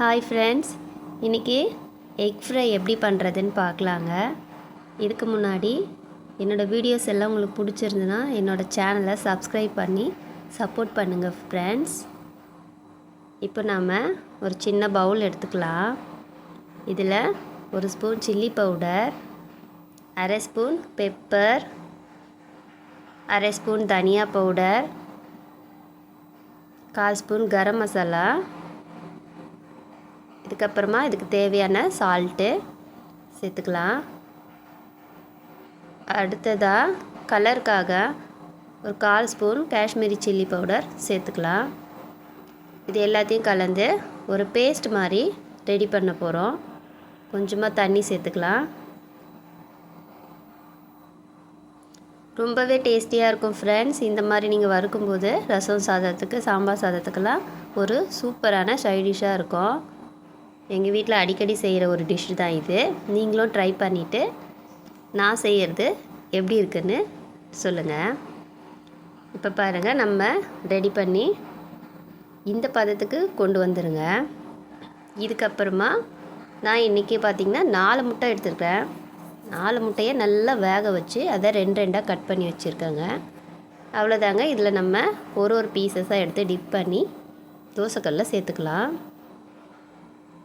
Hi friends, இன்றைக்கி egg fry எப்படி பண்ணுறதுன்னு பார்க்கலாங்க. இதுக்கு முன்னாடி என்னோடய வீடியோஸ் எல்லாம் உங்களுக்கு பிடிச்சிருந்துன்னா என்னோடய சேனலை சப்ஸ்கிரைப் பண்ணி சப்போர்ட் பண்ணுங்கள் ஃப்ரெண்ட்ஸ். இப்போ நாம் ஒரு சின்ன பவுல் எடுத்துக்கலாம். இதில் ஒரு ஸ்பூன் சில்லி பவுடர், அரை ஸ்பூன் பெப்பர், அரை ஸ்பூன் தனியா பவுடர், 1/4 ஸ்பூன் கரம் மசாலா, இதுக்கப்புறமா இதுக்கு தேவையான சால்ட்டு சேர்த்துக்கலாம். அடுத்ததாக கலருக்காக ஒரு 1/4 ஸ்பூன் காஷ்மீரி சில்லி பவுடர் சேர்த்துக்கலாம். இது எல்லாத்தையும் கலந்து ஒரு பேஸ்ட் மாதிரி ரெடி பண்ண போகிறோம். கொஞ்சமாக தண்ணி சேர்த்துக்கலாம். ரொம்பவே டேஸ்டியாக இருக்கும் ஃப்ரெண்ட்ஸ். இந்த மாதிரி நீங்கள் வறுக்கும்போது ரசம் சாதத்துக்கு, சாம்பார் சாதத்துக்கெல்லாம் ஒரு சூப்பரான சைட் டிஷ்ஷாக இருக்கும். எங்கள் வீட்டில் அடிக்கடி செய்கிற ஒரு டிஷ்ஷு தான் இது. நீங்களும் ட்ரை பண்ணிவிட்டு நான் செய்கிறது எப்படி இருக்குன்னு சொல்லுங்கள். இப்போ பாருங்கள், நம்ம ரெடி பண்ணி இந்த பதத்துக்கு கொண்டு வந்துடுங்க. இதுக்கப்புறமா நான் இன்றைக்கி பார்த்திங்கன்னா 4 முட்டை எடுத்துருக்கேன். 4 முட்டையை நல்லா வேக வச்சு அதை 2 கட் பண்ணி வச்சுருக்கேங்க. அவ்வளோதாங்க. இதில் நம்ம ஒரு பீசஸாக எடுத்து டிப் பண்ணி தோசைக்கல்லில் சேர்த்துக்கலாம்.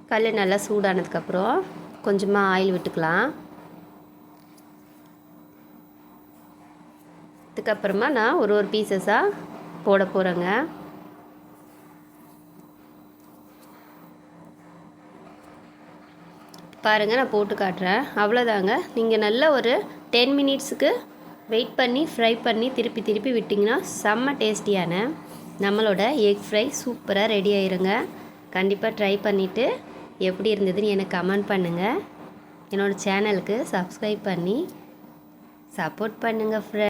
கல் நல்லா சூடானதுக்கப்புறம் கொஞ்சமாக ஆயில் விட்டுக்கலாம். இதுக்கப்புறமா நான் ஒரு பீசஸாக போட போகிறேங்க. பாருங்கள், நான் போட்டு காட்டுறேன். அவ்வளோதாங்க. நீங்கள் நல்லா ஒரு 10 மினிட்ஸுக்கு வெயிட் பண்ணி ஃப்ரை பண்ணி திருப்பி விட்டிங்கன்னா செம்ம டேஸ்டியான நம்மளோட எக் ஃப்ரை சூப்பராக ரெடி ஆயிருங்க. கண்டிப்பாக ட்ரை பண்ணிவிட்டு எப்படி இருந்ததுன்னு எனக்கு கமெண்ட் பண்ணுங்கள். என்னோடய சேனலுக்கு சப்ஸ்கிரைப் பண்ணி சப்போர்ட் பண்ணுங்கள் ஃப்ரெண்ட்ஸ்.